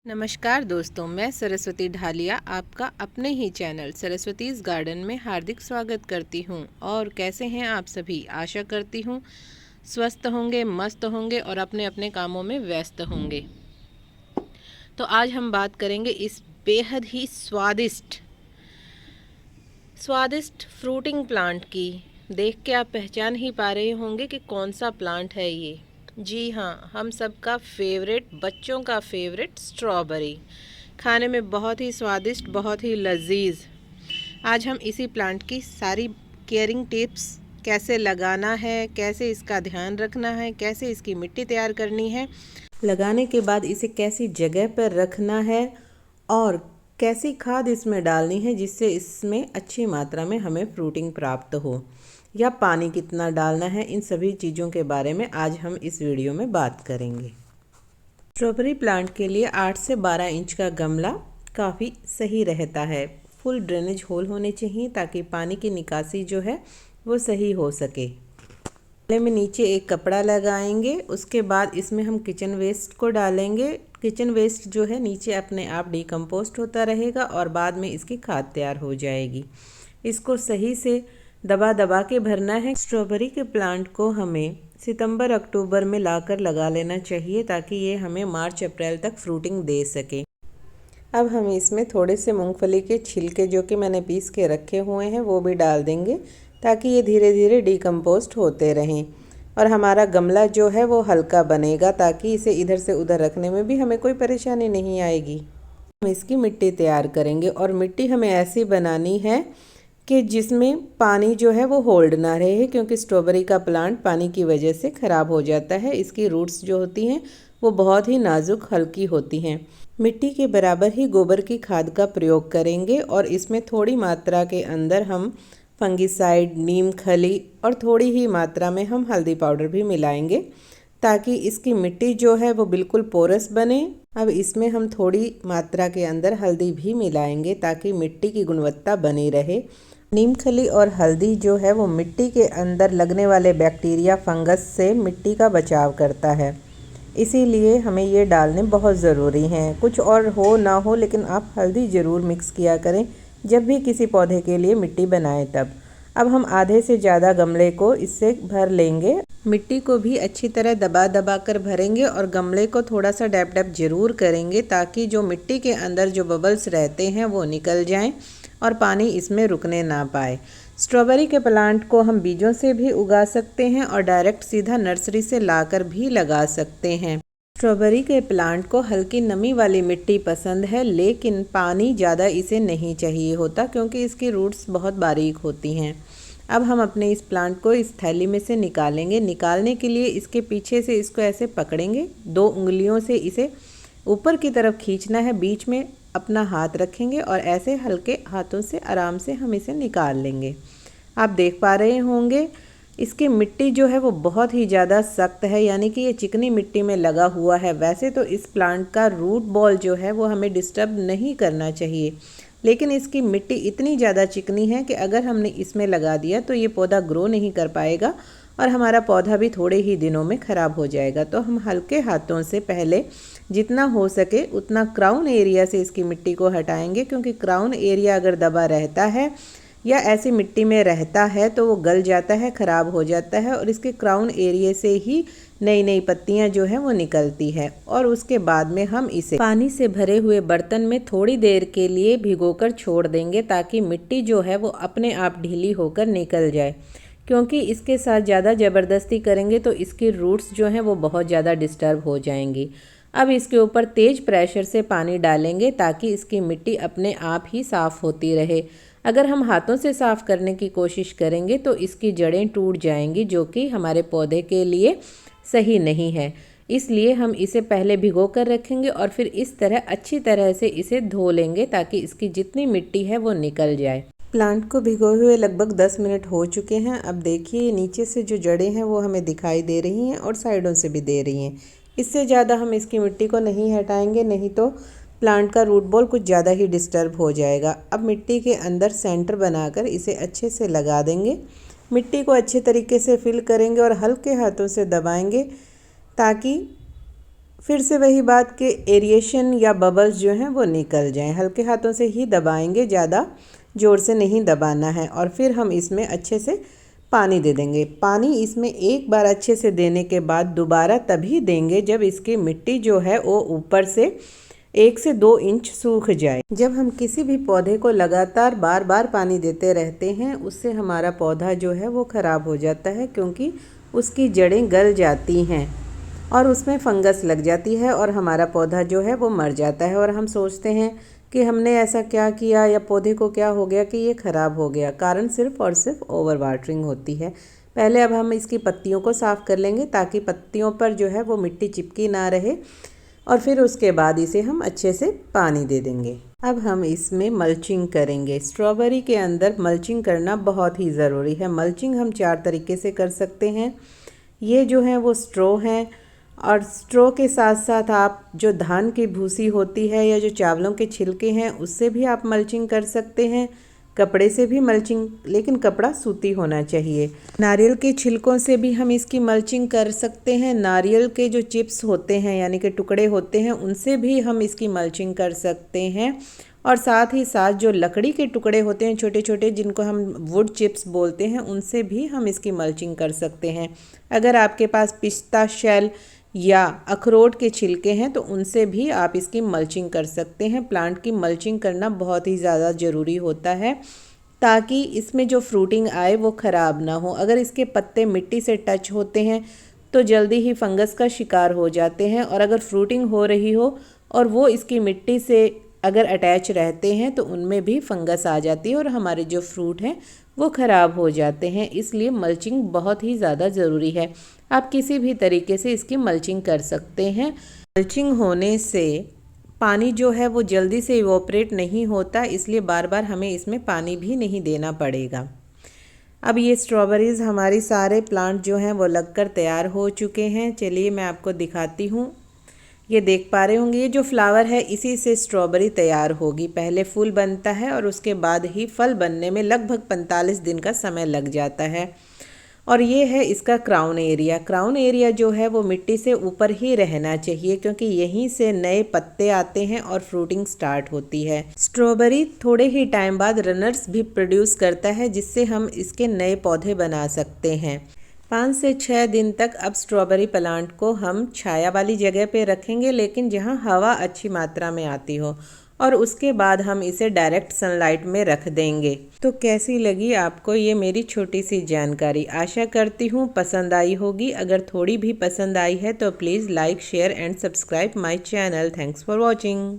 नमस्कार दोस्तों, मैं सरस्वती ढालिया आपका अपने ही चैनल सरस्वतीज़ गार्डन में हार्दिक स्वागत करती हूं। और कैसे हैं आप सभी? आशा करती हूं स्वस्थ होंगे, मस्त होंगे और अपने अपने कामों में व्यस्त होंगे। तो आज हम बात करेंगे इस बेहद ही स्वादिष्ट फ्रूटिंग प्लांट की। देख के आप पहचान ही पा रहे होंगे कि कौन सा प्लांट है ये। जी हाँ, हम सबका फेवरेट, बच्चों का फेवरेट स्ट्रॉबेरी। खाने में बहुत ही स्वादिष्ट, बहुत ही लजीज। आज हम इसी प्लांट की सारी केयरिंग टिप्स, कैसे लगाना है, कैसे इसका ध्यान रखना है, कैसे इसकी मिट्टी तैयार करनी है, लगाने के बाद इसे कैसी जगह पर रखना है और कैसी खाद इसमें डालनी है जिससे इसमें अच्छी मात्रा में हमें फ्रूटिंग प्राप्त हो, या पानी कितना डालना है, इन सभी चीज़ों के बारे में आज हम इस वीडियो में बात करेंगे। स्ट्रॉबेरी प्लांट के लिए 8 से 12 इंच का गमला काफ़ी सही रहता है। फुल ड्रेनेज होल होने चाहिए ताकि पानी की निकासी जो है वो सही हो सके। गमले में नीचे एक कपड़ा लगाएंगे, उसके बाद इसमें हम किचन वेस्ट को डालेंगे। किचन वेस्ट जो है नीचे अपने आप डिकम्पोस्ट होता रहेगा और बाद में इसकी खाद तैयार हो जाएगी। इसको सही से दबा दबा के भरना है। स्ट्रॉबेरी के प्लांट को हमें सितंबर अक्टूबर में लाकर लगा लेना चाहिए ताकि ये हमें मार्च अप्रैल तक फ्रूटिंग दे सके। अब हम इसमें थोड़े से मूंगफली के छिलके जो कि मैंने पीस के रखे हुए हैं वो भी डाल देंगे ताकि ये धीरे धीरे डिकम्पोस्ट होते रहें और हमारा गमला जो है वो हल्का बनेगा ताकि इसे इधर से उधर रखने में भी हमें कोई परेशानी नहीं आएगी। हम इसकी मिट्टी तैयार करेंगे और मिट्टी हमें ऐसी बनानी है कि जिसमें पानी जो है वो होल्ड ना रहे, क्योंकि स्ट्रॉबेरी का प्लांट पानी की वजह से ख़राब हो जाता है। इसकी रूट्स जो होती हैं वो बहुत ही नाजुक हल्की होती हैं। मिट्टी के बराबर ही गोबर की खाद का प्रयोग करेंगे और इसमें थोड़ी मात्रा के अंदर हम फंगिसाइड, नीम खली और थोड़ी ही मात्रा में हम हल्दी पाउडर भी मिलाएंगे ताकि इसकी मिट्टी जो है वो बिल्कुल पोरस बने। अब इसमें हम थोड़ी मात्रा के अंदर हल्दी भी मिलाएंगे ताकि मिट्टी की गुणवत्ता बनी रहे। नीम खली और हल्दी जो है वो मिट्टी के अंदर लगने वाले बैक्टीरिया, फंगस से मिट्टी का बचाव करता है, इसीलिए हमें ये डालने बहुत ज़रूरी हैं। कुछ और हो ना हो लेकिन आप हल्दी ज़रूर मिक्स किया करें जब भी किसी पौधे के लिए मिट्टी बनाएं तब। अब हम आधे से ज़्यादा गमले को इससे भर लेंगे। मिट्टी को भी अच्छी तरह दबा दबा कर भरेंगे और गमले को थोड़ा सा डैप डैप ज़रूर करेंगे ताकि जो मिट्टी के अंदर जो बबल्स रहते हैं वो निकल जाएं और पानी इसमें रुकने ना पाए। स्ट्रॉबेरी के प्लांट को हम बीजों से भी उगा सकते हैं और डायरेक्ट सीधा नर्सरी से लाकर भी लगा सकते हैं। स्ट्रॉबेरी के प्लांट को हल्की नमी वाली मिट्टी पसंद है, लेकिन पानी ज़्यादा इसे नहीं चाहिए होता क्योंकि इसकी रूट्स बहुत बारीक होती हैं। अब हम अपने इस प्लांट को इस थैली में से निकालेंगे। निकालने के लिए इसके पीछे से इसको ऐसे पकड़ेंगे, 2 उंगलियों से इसे ऊपर की तरफ खींचना है, बीच में अपना हाथ रखेंगे और ऐसे हल्के हाथों से आराम से हम इसे निकाल लेंगे। आप देख पा रहे होंगे इसकी मिट्टी जो है वो बहुत ही ज़्यादा सख्त है, यानी कि ये चिकनी मिट्टी में लगा हुआ है। वैसे तो इस प्लांट का रूट बॉल जो है वो हमें डिस्टर्ब नहीं करना चाहिए, लेकिन इसकी मिट्टी इतनी ज़्यादा चिकनी है कि अगर हमने इसमें लगा दिया तो ये पौधा ग्रो नहीं कर पाएगा और हमारा पौधा भी थोड़े ही दिनों में ख़राब हो जाएगा। तो हम हल्के हाथों से पहले जितना हो सके उतना क्राउन एरिया से इसकी मिट्टी को हटाएंगे, क्योंकि क्राउन एरिया अगर दबा रहता है या ऐसी मिट्टी में रहता है तो वो गल जाता है, ख़राब हो जाता है और इसके क्राउन एरिया से ही नई नई पत्तियां जो हैं वो निकलती है। और उसके बाद में हम इसे पानी से भरे हुए बर्तन में थोड़ी देर के लिए भिगोकर छोड़ देंगे ताकि मिट्टी जो है वो अपने आप ढीली होकर निकल जाए, क्योंकि इसके साथ ज़्यादा ज़बरदस्ती करेंगे तो इसकी रूट्स जो हैं वो बहुत ज़्यादा डिस्टर्ब हो जाएंगी। अब इसके ऊपर तेज़ प्रेशर से पानी डालेंगे ताकि इसकी मिट्टी अपने आप ही साफ़ होती रहे। अगर हम हाथों से साफ़ करने की कोशिश करेंगे तो इसकी जड़ें टूट जाएंगी, जो कि हमारे पौधे के लिए सही नहीं है। इसलिए हम इसे पहले भिगो कर रखेंगे और फिर इस तरह अच्छी तरह से इसे धो लेंगे ताकि इसकी जितनी मिट्टी है वो निकल जाए। प्लांट को भिगोए हुए लगभग 10 मिनट हो चुके हैं। अब देखिए नीचे से जो जड़ें हैं वो हमें दिखाई दे रही हैं और साइडों से भी दे रही हैं। इससे ज़्यादा हम इसकी मिट्टी को नहीं हटाएंगे, नहीं तो प्लांट का रूट बॉल कुछ ज़्यादा ही डिस्टर्ब हो जाएगा। अब मिट्टी के अंदर सेंटर बनाकर इसे अच्छे से लगा देंगे। मिट्टी को अच्छे तरीके से फिल करेंगे और हल्के हाथों से दबाएंगे ताकि फिर से वही बात कि एरिएशन या बबल्स जो हैं वो निकल जाएं। हल्के हाथों से ही दबाएंगे, ज़्यादा ज़ोर से नहीं दबाना है। और फिर हम इसमें अच्छे से पानी दे देंगे। पानी इसमें एक बार अच्छे से देने के बाद दोबारा तभी देंगे जब इसकी मिट्टी जो है वो ऊपर से 1 से 2 इंच सूख जाए। जब हम किसी भी पौधे को लगातार बार बार पानी देते रहते हैं, उससे हमारा पौधा जो है वो ख़राब हो जाता है, क्योंकि उसकी जड़ें गल जाती हैं और उसमें फंगस लग जाती है और हमारा पौधा जो है वो मर जाता है। और हम सोचते हैं कि हमने ऐसा क्या किया या पौधे को क्या हो गया कि ये ख़राब हो गया। कारण सिर्फ़ और सिर्फ ओवर वाटरिंग होती है। पहले अब हम इसकी पत्तियों को साफ़ कर लेंगे ताकि पत्तियों पर जो है वो मिट्टी चिपकी ना रहे, और फिर उसके बाद इसे हम अच्छे से पानी दे देंगे। अब हम इसमें मल्चिंग करेंगे। स्ट्रॉबेरी के अंदर मल्चिंग करना बहुत ही ज़रूरी है। मल्चिंग हम 4 तरीके से कर सकते हैं। ये जो है वो स्ट्रॉ हैं, और स्ट्रॉ के साथ साथ आप जो धान की भूसी होती है या जो चावलों के छिलके हैं उससे भी आप मल्चिंग कर सकते हैं। कपड़े से भी मल्चिंग, लेकिन कपड़ा सूती होना चाहिए। नारियल के छिलकों से भी हम इसकी मल्चिंग कर सकते हैं। नारियल के जो चिप्स होते हैं यानी कि टुकड़े होते हैं, उनसे भी हम इसकी मल्चिंग कर सकते हैं। और साथ ही साथ जो लकड़ी के टुकड़े होते हैं छोटे छोटे, जिनको हम वुड चिप्स बोलते हैं, उनसे भी हम इसकी मल्चिंग कर सकते हैं। अगर आपके पास पिस्ता शेल या अखरोट के छिलके हैं तो उनसे भी आप इसकी मल्चिंग कर सकते हैं। प्लांट की मल्चिंग करना बहुत ही ज़्यादा ज़रूरी होता है ताकि इसमें जो फ्रूटिंग आए वो ख़राब ना हो। अगर इसके पत्ते मिट्टी से टच होते हैं तो जल्दी ही फंगस का शिकार हो जाते हैं, और अगर फ्रूटिंग हो रही हो और वो इसकी मिट्टी से अगर अटैच रहते हैं तो उनमें भी फंगस आ जाती है और हमारे जो फ्रूट हैं वो ख़राब हो जाते हैं। इसलिए मल्चिंग बहुत ही ज़्यादा ज़रूरी है। आप किसी भी तरीके से इसकी मल्चिंग कर सकते हैं। मल्चिंग होने से पानी जो है वो जल्दी से इवोपरेट नहीं होता, इसलिए बार बार हमें इसमें पानी भी नहीं देना पड़ेगा। अब ये स्ट्रॉबेरीज़ हमारी सारे प्लांट जो हैं वो लगकर तैयार हो चुके हैं। चलिए मैं आपको दिखाती हूँ। ये देख पा रहे होंगे, ये जो फ्लावर है इसी से स्ट्रॉबेरी तैयार होगी। पहले फूल बनता है और उसके बाद ही फल बनने में लगभग 45 दिन का समय लग जाता है। और ये है इसका क्राउन एरिया। क्राउन एरिया जो है वो मिट्टी से ऊपर ही रहना चाहिए, क्योंकि यहीं से नए पत्ते आते हैं और फ्रूटिंग स्टार्ट होती है। स्ट्रॉबेरी थोड़े ही टाइम बाद रनर्स भी प्रोड्यूस करता है, जिससे हम इसके नए पौधे बना सकते हैं। 5 से 6 दिन तक अब स्ट्रॉबेरी प्लांट को हम छाया वाली जगह पे रखेंगे, लेकिन जहाँ हवा अच्छी मात्रा में आती हो, और उसके बाद हम इसे डायरेक्ट सनलाइट में रख देंगे। तो कैसी लगी आपको ये मेरी छोटी सी जानकारी? आशा करती हूँ पसंद आई होगी। अगर थोड़ी भी पसंद आई है तो please like, share and subscribe my channel. Thanks for watching.